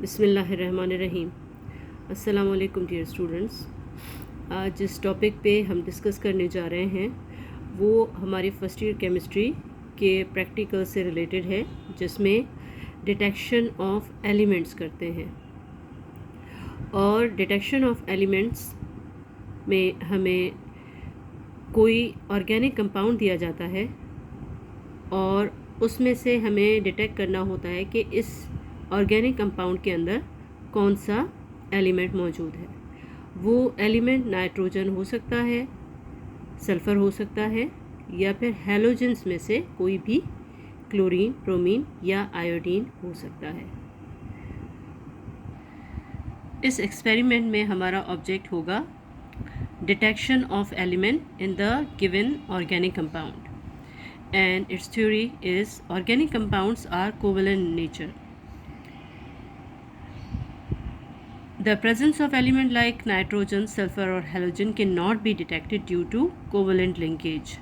बिस्मिल्लाहिर्रहमानिर्रहीम। अस्सलाम वालेकुम डियर स्टूडेंट्स। आज जिस टॉपिक पे हम डिस्कस करने जा रहे हैं वो हमारी फ़र्स्ट ईयर केमिस्ट्री के प्रैक्टिकल से रिलेटेड है, जिसमें डिटेक्शन ऑफ एलिमेंट्स करते हैं। और डिटेक्शन ऑफ एलिमेंट्स में हमें कोई ऑर्गेनिक कंपाउंड दिया जाता है और उसमें से हमें डिटेक्ट करना होता है कि इस ऑर्गेनिक कंपाउंड के अंदर कौन सा एलिमेंट मौजूद है। वो एलिमेंट नाइट्रोजन हो सकता है, सल्फ़र हो सकता है, या फिर हैलोजेंस में से कोई भी क्लोरीन, ब्रोमीन या आयोडीन हो सकता है। इस एक्सपेरिमेंट में हमारा ऑब्जेक्ट होगा detection of element in the given organic compound, and its theory is organic compounds are covalent in nature. The presence of element like nitrogen, sulfur or halogen cannot be detected due to covalent linkage.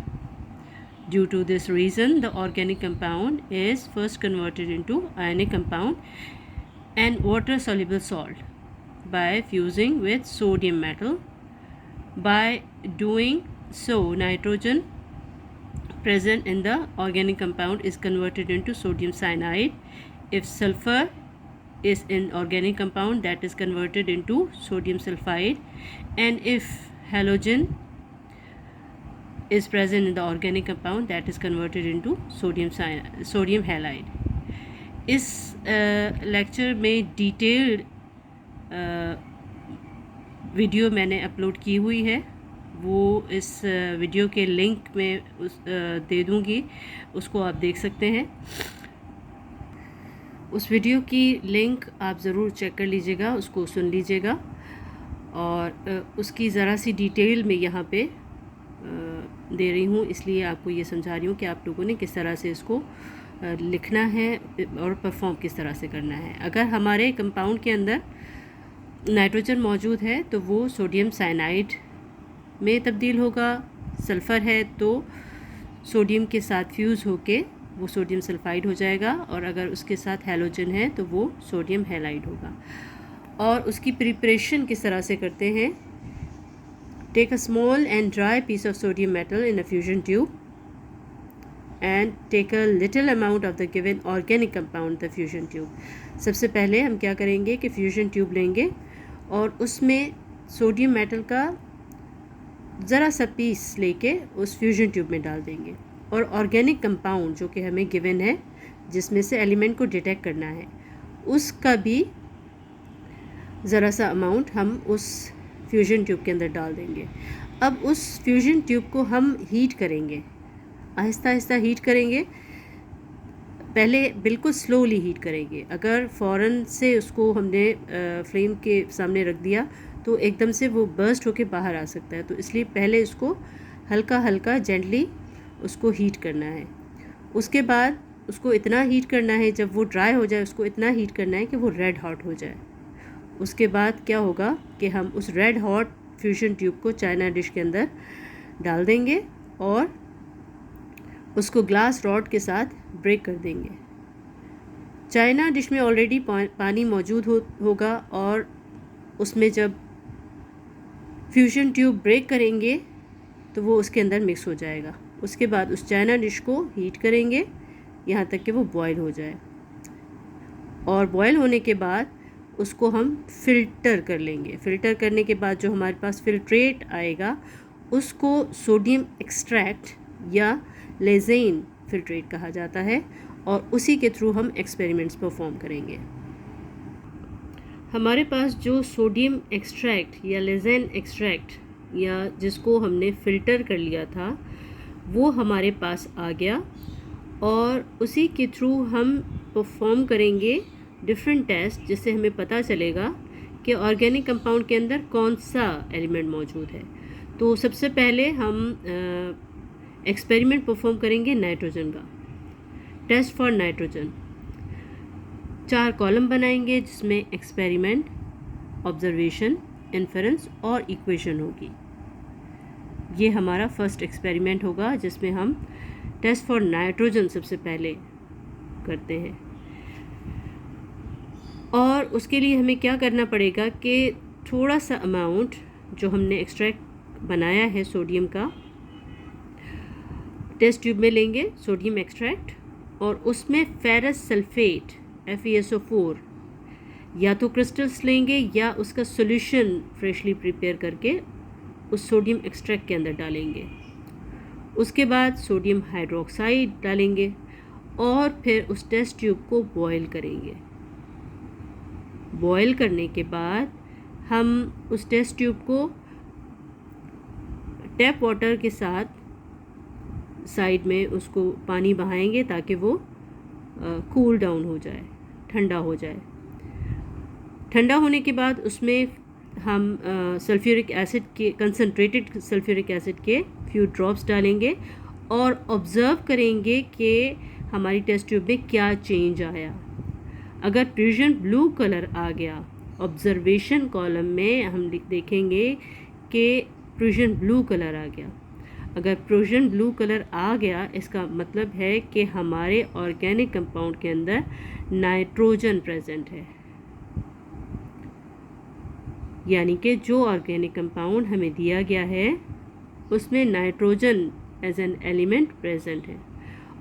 Due to this reason, the organic compound is first converted into ionic compound and water soluble salt by fusing with sodium metal. By doing so, nitrogen present in the organic compound is converted into sodium cyanide. If sulfur is in organic compound, that is converted into sodium sulfide, and if halogen is present in the organic compound, that is converted into sodium halide. इस lecture में detailed video मैंने upload की हुई है, वो इस video के link में दे दूँगी, उसको आप देख सकते हैं। उस वीडियो की लिंक आप ज़रूर चेक कर लीजिएगा, उसको सुन लीजिएगा, और उसकी ज़रा सी डिटेल में यहाँ पे दे रही हूँ, इसलिए आपको ये समझा रही हूँ कि आप लोगों ने किस तरह से इसको लिखना है और परफॉर्म किस तरह से करना है। अगर हमारे कंपाउंड के अंदर नाइट्रोजन मौजूद है तो वो सोडियम साइनाइड में तब्दील होगा, सल्फ़र है तो सोडियम के साथ फ्यूज़ होके वो सोडियम सल्फाइड हो जाएगा, और अगर उसके साथ हैलोजन है तो वो सोडियम हैलाइड होगा। और उसकी प्रिपरेशन किस तरह से करते हैं। Take a small and dry piece of sodium metal in a fusion tube and take a little amount of the given organic compound the fusion tube. सबसे पहले हम क्या करेंगे कि फ्यूजन ट्यूब लेंगे और उसमें सोडियम मेटल का ज़रा सा पीस लेके उस फ्यूजन ट्यूब में डाल देंगे, और ऑर्गेनिक कंपाउंड जो कि हमें गिवन है, जिसमें से एलिमेंट को डिटेक्ट करना है, उसका भी ज़रा सा अमाउंट हम उस फ्यूजन ट्यूब के अंदर डाल देंगे। अब उस फ्यूजन ट्यूब को हम हीट करेंगे, आहिस्ता आहिस्ता हीट करेंगे। पहले बिल्कुल स्लोली हीट करेंगे। अगर फ़ौरन से उसको हमने फ्लेम के सामने रख दिया तो एकदम से वो बर्स्ट होके बाहर आ सकता है, तो इसलिए पहले उसको हल्का हल्का जेंटली उसको हीट करना है। उसके बाद उसको इतना हीट करना है, जब वो ड्राई हो जाए उसको इतना हीट करना है कि वो रेड हॉट हो जाए। उसके बाद क्या होगा कि हम उस रेड हॉट फ्यूजन ट्यूब को चाइना डिश के अंदर डाल देंगे और उसको ग्लास रॉड के साथ ब्रेक कर देंगे। चाइना डिश में ऑलरेडी पानी मौजूद होगा, और उसमें जब फ्यूजन ट्यूब ब्रेक करेंगे तो वो उसके अंदर मिक्स हो जाएगा। उसके बाद उस चाइना डिश को हीट करेंगे यहाँ तक कि वो बॉयल हो जाए, और बॉयल होने के बाद उसको हम फ़िल्टर कर लेंगे। फ़िल्टर करने के बाद जो हमारे पास फ़िल्ट्रेट आएगा उसको सोडियम एक्सट्रैक्ट या लेज़ेन फ़िल्ट्रेट कहा जाता है, और उसी के थ्रू हम एक्सपेरिमेंट्स परफॉर्म करेंगे। हमारे पास जो सोडियम एक्सट्रैक्ट या लेज़ेन एक्सट्रैक्ट, या जिसको हमने फ़िल्टर कर लिया था, वो हमारे पास आ गया, और उसी के थ्रू हम परफॉर्म करेंगे डिफरेंट टेस्ट, जिससे हमें पता चलेगा कि ऑर्गेनिक कंपाउंड के अंदर कौन सा एलिमेंट मौजूद है। तो सबसे पहले हम एक्सपेरिमेंट परफॉर्म करेंगे नाइट्रोजन का। टेस्ट फॉर नाइट्रोजन 4 कॉलम बनाएंगे, जिसमें एक्सपेरिमेंट, ऑब्जर्वेशन, इन्फेरेंस और इक्वेशन होगी। ये हमारा फर्स्ट एक्सपेरिमेंट होगा, जिसमें हम टेस्ट फॉर नाइट्रोजन सबसे पहले करते हैं। और उसके लिए हमें क्या करना पड़ेगा कि थोड़ा सा अमाउंट जो हमने एक्सट्रैक्ट बनाया है सोडियम का, टेस्ट ट्यूब में लेंगे सोडियम एक्सट्रैक्ट, और उसमें फेरस सल्फेट FeSO4 या तो क्रिस्टल्स लेंगे या उसका सॉल्यूशन फ्रेशली प्रिपेयर करके उस सोडियम एक्सट्रैक्ट के अंदर डालेंगे। उसके बाद सोडियम हाइड्रोक्साइड डालेंगे और फिर उस टेस्ट ट्यूब को बॉयल करेंगे। बॉयल करने के बाद हम उस टेस्ट ट्यूब को टैप वाटर के साथ साइड में उसको पानी बहाएंगे ताकि वो कूल डाउन हो जाए, ठंडा हो जाए। ठंडा होने के बाद उसमें हम सल्फ्यूरिक एसिड के, कंसनट्रेटेड सल्फ्यूरिक एसिड के फ्यू ड्रॉप्स डालेंगे और ऑब्ज़र्व करेंगे कि हमारी टेस्ट ट्यूब में क्या चेंज आया। अगर प्रूशियन ब्लू कलर आ गया, ऑब्जर्वेशन कॉलम में हम देखेंगे कि प्रूशियन ब्लू कलर आ गया। अगर प्रूशियन ब्लू कलर आ गया, इसका मतलब है कि हमारे ऑर्गेनिक कंपाउंड के अंदर नाइट्रोजन प्रेजेंट है, यानी कि जो ऑर्गेनिक कंपाउंड हमें दिया गया है उसमें nitrogen as an element present है।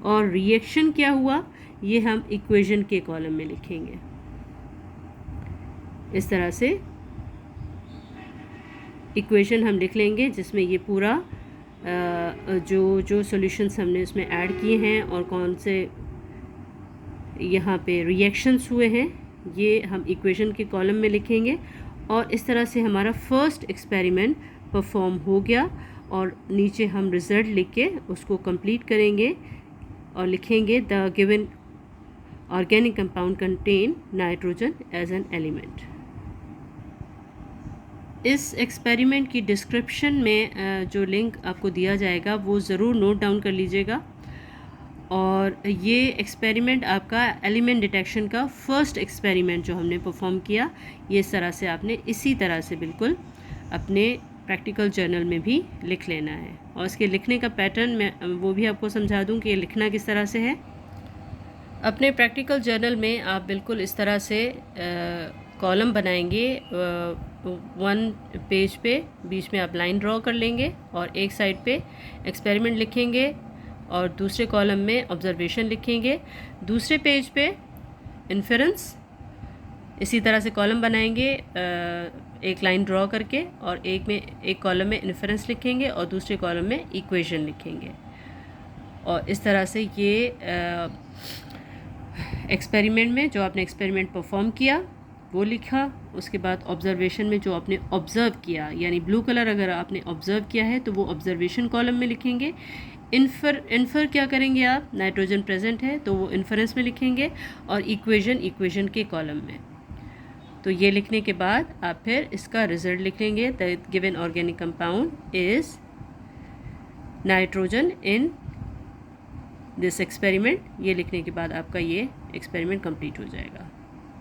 और रिएक्शन क्या हुआ ये हम इक्वेशन के कॉलम में लिखेंगे। इस तरह से इक्वेशन हम लिख लेंगे जिसमें ये पूरा जो सॉल्यूशंस हमने उसमें ऐड किए हैं और कौन से यहाँ पे रिएक्शंस हुए हैं ये हम इक्वेशन के कॉलम में लिखेंगे। और इस तरह से हमारा फर्स्ट एक्सपेरिमेंट परफॉर्म हो गया और नीचे हम रिज़ल्ट लिख के उसको कंप्लीट करेंगे और लिखेंगे the given organic compound contain nitrogen as an element. इस एक्सपेरिमेंट की डिस्क्रिप्शन में जो लिंक आपको दिया जाएगा वो ज़रूर नोट डाउन कर लीजिएगा। और ये एक्सपेरिमेंट आपका एलिमेंट डिटेक्शन का फर्स्ट एक्सपेरिमेंट जो हमने परफॉर्म किया, ये इस तरह से आपने इसी तरह से बिल्कुल अपने प्रैक्टिकल जर्नल में भी लिख लेना है। और इसके लिखने का पैटर्न मैं वो भी आपको समझा दूं कि लिखना किस तरह से है। अपने प्रैक्टिकल जर्नल में आप बिल्कुल इस तरह से कॉलम बनाएंगे। 1 पेज पे बीच में आप लाइन ड्रॉ कर लेंगे और एक साइड पे एक्सपेरिमेंट लिखेंगे और दूसरे कॉलम में ऑब्जर्वेशन लिखेंगे। दूसरे पेज पे इन्फेरेंस, इसी तरह से कॉलम बनाएंगे एक लाइन ड्रॉ करके, और एक कॉलम में इन्फेरेंस लिखेंगे और दूसरे कॉलम में इक्वेशन लिखेंगे। और इस तरह से ये एक्सपेरिमेंट में जो आपने एक्सपेरिमेंट परफॉर्म किया वो लिखा। उसके बाद ऑब्जर्वेशन में जो आपने ऑब्ज़र्व किया, यानी ब्लू कलर अगर आपने ऑब्ज़र्व किया है तो वो ऑब्जर्वेशन कॉलम में लिखेंगे। इन्फर क्या करेंगे आप, नाइट्रोजन प्रेजेंट है तो वो इन्फरेंस में लिखेंगे, और इक्वेशन के कॉलम में। तो ये लिखने के बाद आप फिर इसका रिजल्ट लिखेंगे, the given organic compound is nitrogen in this experiment. ये लिखने के बाद आपका ये एक्सपेरिमेंट कंप्लीट हो जाएगा।